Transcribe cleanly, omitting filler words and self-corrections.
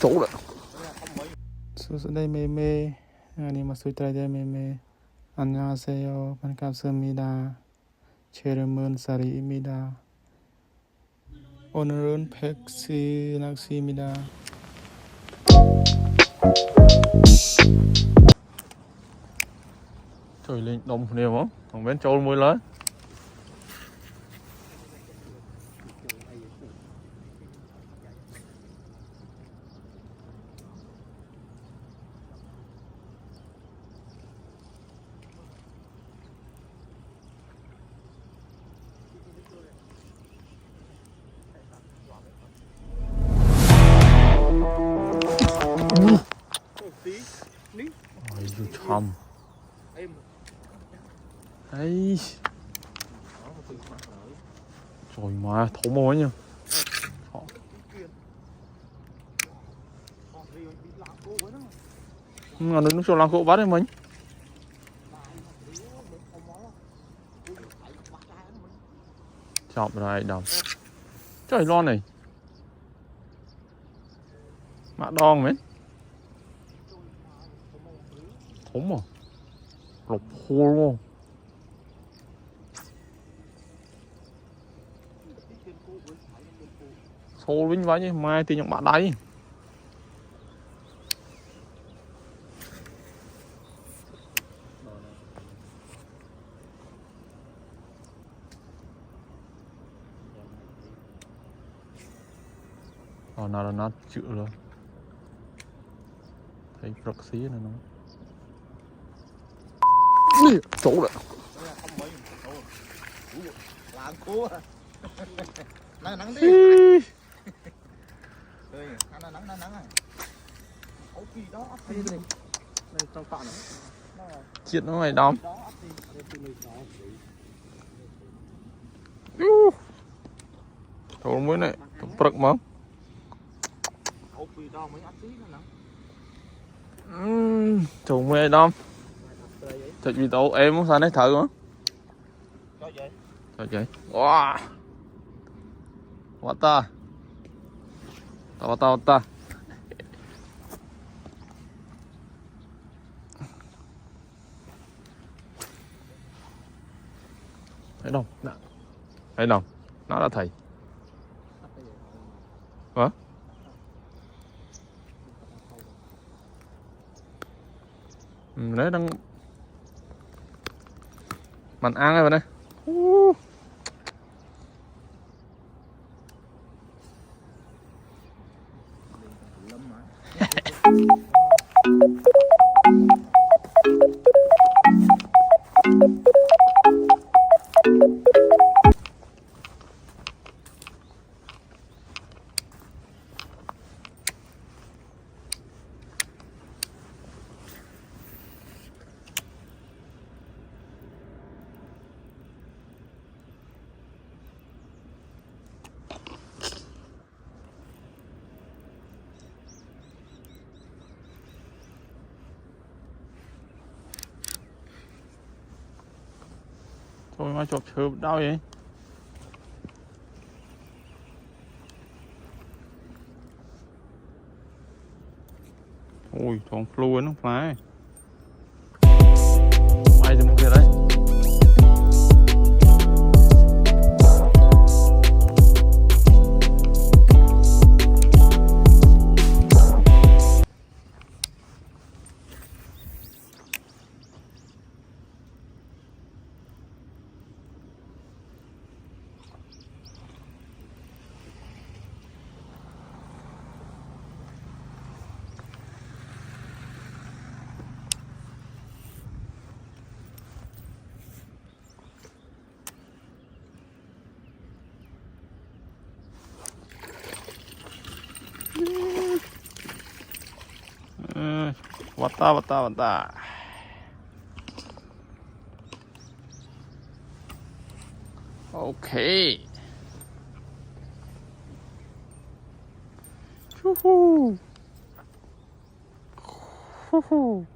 chỗ đấy đây mê mê 아니 마술자의 매매 안녕하세요 반갑습니다 제르문 사리입니다 오늘은 백시 낚시입니다 trời lên đông nhiều không còn bên trâu mới lớn ôi dù chầm ấy trời mà thổ mồi nha ngon đến lúc cho làm cỗ bắt đấy mình chọc rồi đồng trời lon này mạ đòn mấy thủng mà lục khô luôn xô vinh vãi như mai thì những bạn đấy nào là nó chịu rồi thấy rực xí này nó chỗ đấy làm cua nắng nắng đi nắng này chuyện nó mày đom chỗ mới này bật mà chỗ mới đom thật gì đâu em muốn sao đấy thử hả trời vậy wow quá ta ta thấy đâu nó là thầy hả đấy đang mình ăn rồi này thôi mà chụp chụp đau vậy ôi thằng flu nó phải may cho một kia đấy 왔다. 오케이. 후후. 후후.